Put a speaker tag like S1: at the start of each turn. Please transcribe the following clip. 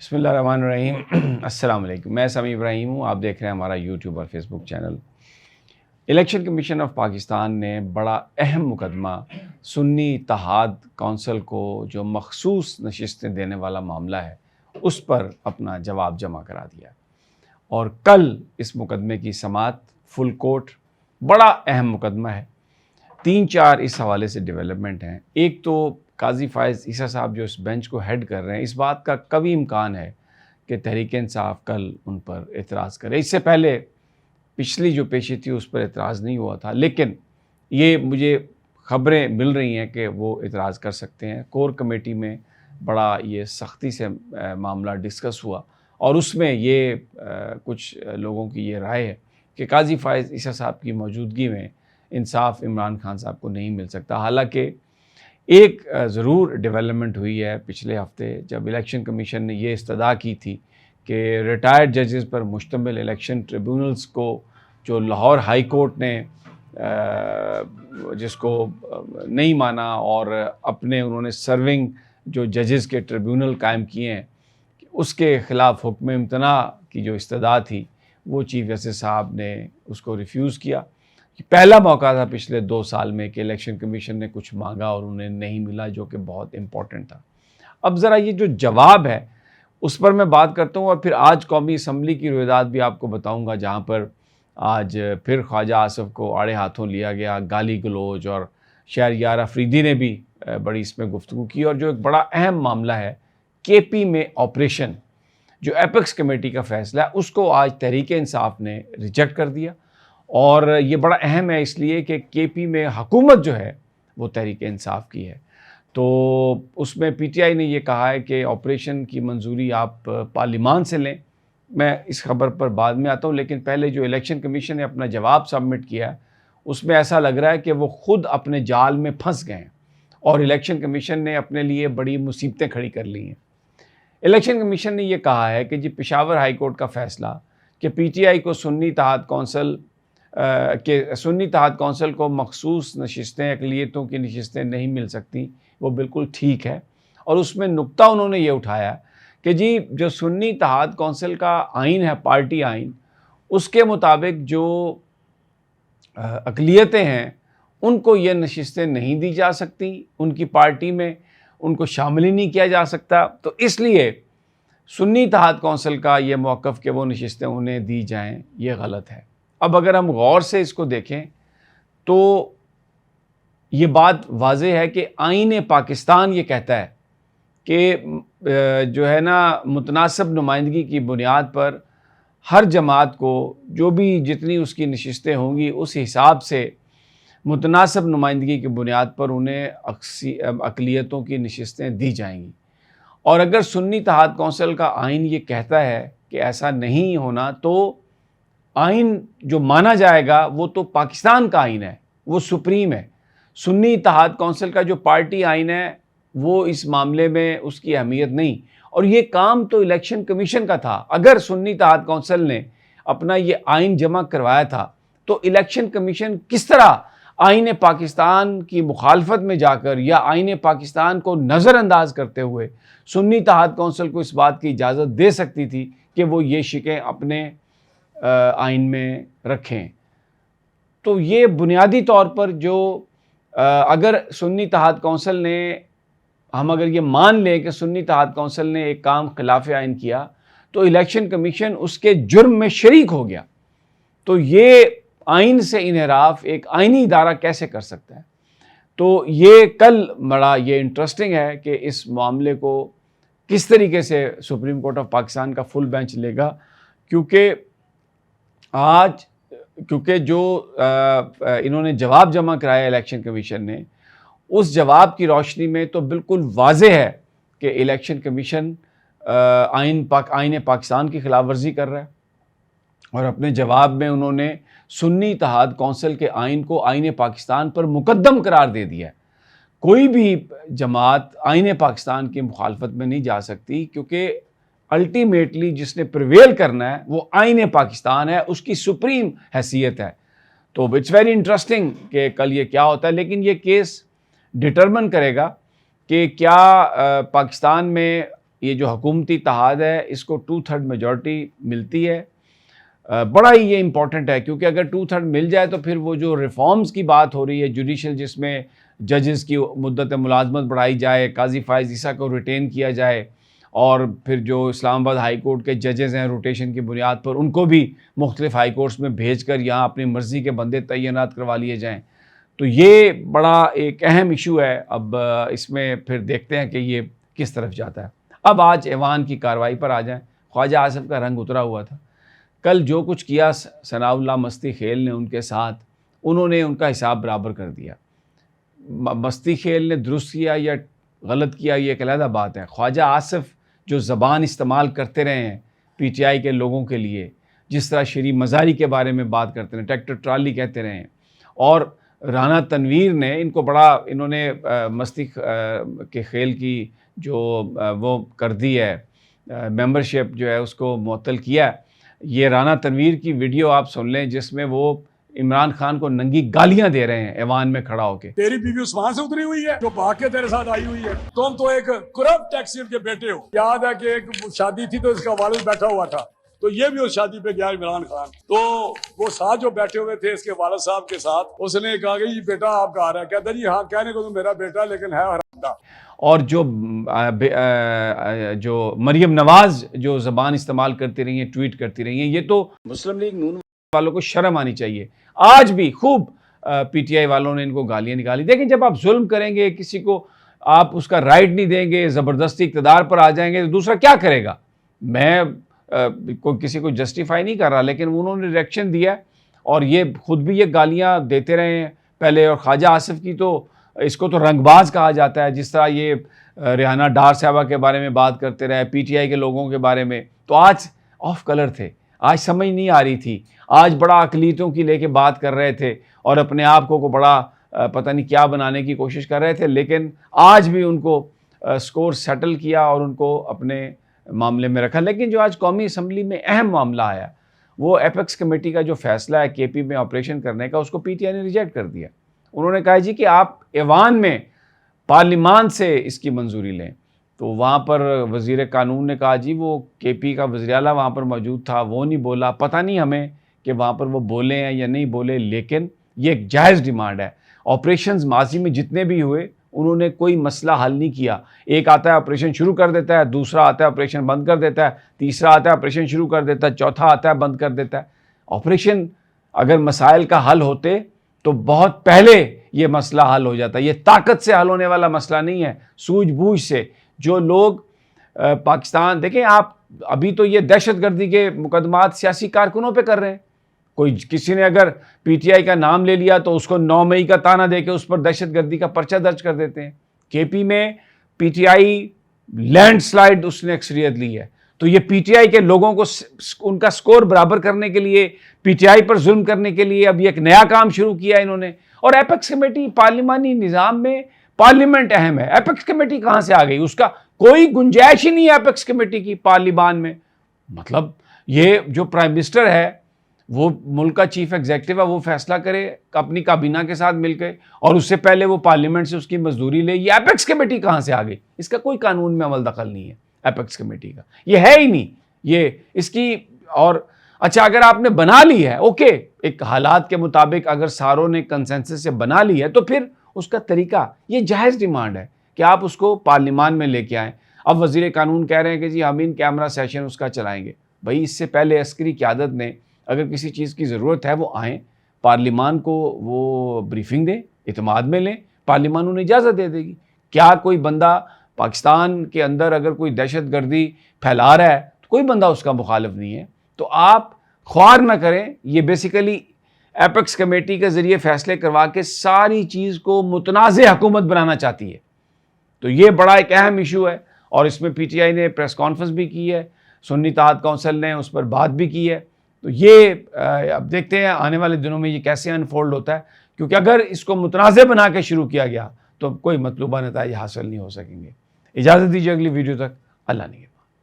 S1: بسم اللہ الرحمن الرحیم۔ السلام علیکم، میں سمیع ابراہیم ہوں، آپ دیکھ رہے ہیں ہمارا یوٹیوب اور Facebook channel. Election Commission of Pakistan نے بڑا اہم مقدمہ سنی اتحاد کونسل کو جو مخصوص نشستیں دینے والا معاملہ ہے اس پر اپنا جواب جمع کرا دیا، اور کل اس مقدمے کی سماعت فل کورٹ، بڑا اہم مقدمہ ہے۔ 3-4 اس حوالے سے ڈیولپمنٹ ہیں۔ ایک تو قاضی فائز عیسیٰ صاحب جو اس بینچ کو ہیڈ کر رہے ہیں، اس بات کا قوی امکان ہے کہ تحریک انصاف کل ان پر اعتراض کرے۔ اس سے پہلے پچھلی جو پیشی تھی اس پر اعتراض نہیں ہوا تھا، لیکن یہ مجھے خبریں مل رہی ہیں کہ وہ اعتراض کر سکتے ہیں۔ کور کمیٹی میں بڑا یہ سختی سے معاملہ ڈسکس ہوا، اور اس میں یہ کچھ لوگوں کی یہ رائے ہے کہ قاضی فائز عیسیٰ صاحب کی موجودگی میں انصاف عمران خان صاحب کو نہیں مل سکتا۔ حالانکہ ایک ضرور ڈیولپمنٹ ہوئی ہے پچھلے ہفتے، جب الیکشن کمیشن نے یہ استدعا کی تھی کہ ریٹائرڈ ججز پر مشتمل الیکشن ٹریبیونلز کو جو لاہور ہائی کورٹ نے جس کو نہیں مانا، اور اپنے انہوں نے سرونگ جو ججز کے ٹریبیونل قائم کیے ہیں، اس کے خلاف حکم امتناع کی جو استدعا تھی وہ چیف جسٹس صاحب نے اس کو ریفیوز کیا۔ پہلا موقع تھا پچھلے 2 سال میں کہ الیکشن کمیشن نے کچھ مانگا اور انہیں نہیں ملا، جو کہ بہت امپورٹنٹ تھا۔ اب ذرا یہ جو جواب ہے اس پر میں بات کرتا ہوں، اور پھر آج قومی اسمبلی کی روایات بھی آپ کو بتاؤں گا، جہاں پر آج پھر خواجہ آصف کو آڑے ہاتھوں لیا گیا، گالی گلوچ، اور شہریار افریدی نے بھی بڑی اس میں گفتگو کی۔ اور جو ایک بڑا اہم معاملہ ہے کے پی میں آپریشن، جو ایپیکس کمیٹی کا فیصلہ ہے، اس کو آج تحریک انصاف نے ریجیکٹ کر دیا۔ اور یہ بڑا اہم ہے اس لیے کہ کے پی میں حکومت جو ہے وہ تحریک انصاف کی ہے، تو اس میں پی ٹی آئی نے یہ کہا ہے کہ آپریشن کی منظوری آپ پارلیمان سے لیں۔ میں اس خبر پر بعد میں آتا ہوں، لیکن پہلے جو الیکشن کمیشن نے اپنا جواب سبمٹ کیا ہے اس میں ایسا لگ رہا ہے کہ وہ خود اپنے جال میں پھنس گئے ہیں، اور الیکشن کمیشن نے اپنے لیے بڑی مصیبتیں کھڑی کر لی ہیں۔ الیکشن کمیشن نے یہ کہا ہے کہ جی پشاور ہائی کورٹ کا فیصلہ کہ پی ٹی آئی کو سنی اتحاد کونسل کو مخصوص نشستیں، اقلیتوں کی نشستیں نہیں مل سکتی، وہ بالکل ٹھیک ہے۔ اور اس میں نقطہ انہوں نے یہ اٹھایا کہ جی جو سنی اتحاد کونسل کا آئین ہے، پارٹی آئین، اس کے مطابق جو اقلیتیں ہیں ان کو یہ نشستیں نہیں دی جا سکتی، ان کی پارٹی میں ان کو شامل ہی نہیں کیا جا سکتا، تو اس لیے سنی اتحاد کونسل کا یہ موقف کہ وہ نشستیں انہیں دی جائیں یہ غلط ہے۔ اب اگر ہم غور سے اس کو دیکھیں تو یہ بات واضح ہے کہ آئین پاکستان یہ کہتا ہے کہ جو ہے نا متناسب نمائندگی کی بنیاد پر ہر جماعت کو جو بھی جتنی اس کی نشستیں ہوں گی اس حساب سے متناسب نمائندگی کی بنیاد پر انہیں اقلیتوں کی نشستیں دی جائیں گی۔ اور اگر سنی اتحاد کونسل کا آئین یہ کہتا ہے کہ ایسا نہیں ہونا، تو آئین جو مانا جائے گا وہ تو پاکستان کا آئین ہے، وہ سپریم ہے۔ سنی اتحاد کونسل کا جو پارٹی آئین ہے وہ اس معاملے میں اس کی اہمیت نہیں، اور یہ کام تو الیکشن کمیشن کا تھا۔ اگر سنی اتحاد کونسل نے اپنا یہ آئین جمع کروایا تھا تو الیکشن کمیشن کس طرح آئین پاکستان کی مخالفت میں جا کر یا آئین پاکستان کو نظر انداز کرتے ہوئے سنی اتحاد کونسل کو اس بات کی اجازت دے سکتی تھی کہ وہ یہ شقیں اپنے آئین میں رکھیں۔ تو یہ بنیادی طور پر جو اگر سنی اتحاد کونسل نے، ہم اگر یہ مان لیں کہ سنی اتحاد کونسل نے ایک کام خلاف آئین کیا تو الیکشن کمیشن اس کے جرم میں شریک ہو گیا، تو یہ آئین سے انحراف ایک آئینی ادارہ کیسے کر سکتا ہے؟ تو یہ کل بڑا یہ انٹرسٹنگ ہے کہ اس معاملے کو کس طریقے سے سپریم کورٹ آف پاکستان کا فل بینچ لے گا، کیونکہ جو انہوں نے جواب جمع کرایا الیکشن کمیشن نے، اس جواب کی روشنی میں تو بالکل واضح ہے کہ الیکشن کمیشن آئین پاکستان کی خلاف ورزی کر رہا ہے، اور اپنے جواب میں انہوں نے سنی اتحاد کونسل کے آئین کو آئین پاکستان پر مقدم قرار دے دیا ہے۔ کوئی بھی جماعت آئین پاکستان کی مخالفت میں نہیں جا سکتی، کیونکہ الٹیمیٹلی جس نے پریویل کرنا ہے وہ آئین پاکستان ہے، اس کی سپریم حیثیت ہے۔ تو اٹس ویری انٹرسٹنگ کہ کل یہ کیا ہوتا ہے، لیکن یہ کیس ڈٹرمن کرے گا کہ کیا پاکستان میں یہ جو حکومتی اتحاد ہے اس کو 2/3 میجورٹی ملتی ہے، بڑا ہی یہ امپورٹنٹ ہے، کیونکہ اگر 2/3 مل جائے تو پھر وہ جو ریفارمز کی بات ہو رہی ہے جوڈیشل، جس میں ججز کی مدت ملازمت بڑھائی جائے، قاضی فائز عیسیٰ کو ریٹین کیا جائے، اور پھر جو اسلام آباد ہائی کورٹ کے ججز ہیں روٹیشن کی بنیاد پر ان کو بھی مختلف ہائی کورٹس میں بھیج کر یہاں اپنی مرضی کے بندے تعینات کروا لیے جائیں، تو یہ بڑا ایک اہم ایشو ہے۔ اب اس میں پھر دیکھتے ہیں کہ یہ کس طرف جاتا ہے۔ اب آج ایوان کی کارروائی پر آ جائیں۔ خواجہ آصف کا رنگ اترا ہوا تھا، کل جو کچھ کیا ثناء اللہ مستی خیل نے ان کے ساتھ، انہوں نے ان کا حساب برابر کر دیا۔ مستی خیل نے درست کیا یا غلط کیا یہ ایک علیحدہ بات ہے، خواجہ آصف جو زبان استعمال کرتے رہے ہیں پی ٹی آئی کے لوگوں کے لیے، جس طرح شریف مزاری کے بارے میں بات کرتے ہیں، ٹریکٹر ٹرالی کہتے رہے ہیں، اور رانا تنویر نے ان کو بڑا، انہوں نے مستی کے خیل کی جو وہ کر دی ہے ممبرشپ جو ہے اس کو معطل کیا ہے۔ یہ رانا تنویر کی ویڈیو آپ سن لیں جس میں وہ عمران خان کو ننگی گالیاں دے رہے ہیں ایوان میں کھڑا ہو کے۔
S2: تیری بیوی عثمان سے اتری ہوئی ہے جو بھاگ کے تیرے ساتھ آئی ہوئی ہے، تم تو ایک کرپٹ ٹیکسیئر کے بیٹے ہو۔ یاد ہے کہ ایک شادی تھی تو اس کا والد بیٹھا ہوا تھا، تو یہ بھی اس شادی پہ گیا عمران خان، تو وہ ساتھ جو بیٹھے ہوئے تھے اس کے والد صاحب کے ساتھ، اس نے کہا کہ یہ بیٹا آپ کا آ رہا ہے، کہتا جی ہاں کہنے کو تو میرا بیٹا لیکن ہے حرامدار۔
S1: اور جو مریم نواز جو زبان استعمال کرتی رہی ہیں، ٹویٹ کرتی رہی ہیں، یہ تو مسلم لیگ نون والوں کو شرم آنی چاہیے۔ آج بھی خوب پی ٹی آئی والوں نے ان کو گالیاں نکالی۔ دیکھیں جب آپ ظلم کریں گے کسی کو، آپ اس کا رائٹ نہیں دیں گے، زبردستی اقتدار پر آ جائیں گے تو دوسرا کیا کرے گا؟ میں کوئی کسی کو جسٹیفائی نہیں کر رہا، لیکن انہوں نے ریئیکشن دیا اور یہ خود بھی یہ گالیاں دیتے رہے ہیں پہلے۔ اور خواجہ آصف کی تو اس کو تو رنگ باز کہا جاتا ہے، جس طرح یہ ریحانہ ڈار صاحبہ کے بارے میں بات کرتے رہے، پی ٹی آئی کے لوگوں کے بارے میں، تو آج آف کلر تھے، آج سمجھ نہیں آ رہی تھی، آج بڑا اقلیتوں کی لے کے بات کر رہے تھے اور اپنے آپ کو بڑا پتہ نہیں کیا بنانے کی کوشش کر رہے تھے، لیکن آج بھی ان کو سکور سیٹل کیا اور ان کو اپنے معاملے میں رکھا۔ لیکن جو آج قومی اسمبلی میں اہم معاملہ آیا وہ ایپیکس کمیٹی کا جو فیصلہ ہے کے پی میں آپریشن کرنے کا، اس کو پی ٹی آئی نے ریجیکٹ کر دیا۔ انہوں نے کہا جی کہ آپ ایوان میں پارلیمان سے اس کی منظوری لیں، تو وہاں پر وزیر قانون نے کہا جی وہ کے پی کا وزیر اعلیٰ وہاں پر موجود تھا، وہ نہیں بولا، پتہ نہیں ہمیں کہ وہاں پر وہ بولے ہیں یا نہیں بولے، لیکن یہ ایک جائز ڈیمانڈ ہے۔ آپریشنز ماضی میں جتنے بھی ہوئے انہوں نے کوئی مسئلہ حل نہیں کیا۔ ایک آتا ہے آپریشن شروع کر دیتا ہے، دوسرا آتا ہے آپریشن بند کر دیتا ہے، تیسرا آتا ہے آپریشن شروع کر دیتا ہے، چوتھا آتا ہے بند کر دیتا ہے۔ آپریشن اگر مسائل کا حل ہوتے تو بہت پہلے یہ مسئلہ حل ہو جاتا ہے۔ یہ طاقت سے حل ہونے والا مسئلہ نہیں ہے، سوجھ بوجھ سے۔ جو لوگ پاکستان دیکھیں، آپ ابھی تو یہ دہشت گردی کے مقدمات سیاسی کارکنوں پہ کر رہے ہیں۔ کوئی کسی نے اگر پی ٹی آئی کا نام لے لیا تو اس کو 9 مئی کا تانا دے کے اس پر دہشت گردی کا پرچہ درج کر دیتے ہیں۔ کے پی میں P T I landslide اس نے اکثریت لی ہے، تو یہ پی ٹی آئی کے لوگوں کو ان کا سکور برابر کرنے کے لیے، پی ٹی آئی پر ظلم کرنے کے لیے اب یہ ایک نیا کام شروع کیا انہوں نے۔ اور ایپیکس کمیٹی پارلیمانی نظام میں پارلیمنٹ اہم ہے، ایپیکس کمیٹی کہاں سے آ گئی؟ اس کا کوئی گنجائش ہی نہیں ہے ایپیکس کمیٹی کی پارلیمان میں۔ مطلب یہ جو پرائم منسٹر ہے، وہ ملک کا چیف ایگزیکٹو ہے، وہ فیصلہ کرے اپنی کابینہ کے ساتھ مل کے، اور اس سے پہلے وہ پارلیمنٹ سے اس کی مزدوری لے۔ یہ ایپیکس کمیٹی کہاں سے آ گئی؟ اس کا کوئی قانون میں عمل دخل نہیں ہے ایپیکس کمیٹی کا، یہ ہے ہی نہیں یہ اس کی۔ اور اچھا اگر آپ نے بنا لی ہے، اوکے، ایک حالات کے مطابق اگر ساروں نے کنسنسس سے بنا لی ہے تو پھر اس کا طریقہ، یہ جائز ڈیمانڈ ہے کہ آپ اس کو پارلیمان میں لے کے آئیں۔ اب وزیر قانون کہہ رہے ہیں کہ جی ہم ان کیمرہ سیشن اس کا چلائیں گے۔ بھائی اس سے پہلے عسکری قیادت نے اگر کسی چیز کی ضرورت ہے وہ آئیں، پارلیمان کو وہ بریفنگ دیں، اعتماد میں لیں، پارلیمان انہیں اجازت دے دے گی۔ کیا کوئی بندہ پاکستان کے اندر اگر کوئی دہشت گردی پھیلا رہا ہے تو کوئی بندہ اس کا مخالف نہیں ہے، تو آپ خوار نہ کریں۔ یہ بیسیکلی ایپیکس کمیٹی کے ذریعے فیصلے کروا کے ساری چیز کو متنازع حکومت بنانا چاہتی ہے، تو یہ بڑا ایک اہم ایشو ہے۔ اور اس میں پی ٹی آئی نے پریس کانفرنس بھی کی ہے، سنی اتحاد کونسل نے اس پر بات بھی کی ہے، تو یہ اب دیکھتے ہیں آنے والے دنوں میں یہ کیسے انفولڈ ہوتا ہے، کیونکہ اگر اس کو متنازع بنا کے شروع کیا گیا تو کوئی مطلوبہ نتائج حاصل نہیں ہو سکیں گے۔ اجازت دیجیے اگلی ویڈیو تک، اللہ نگہبان۔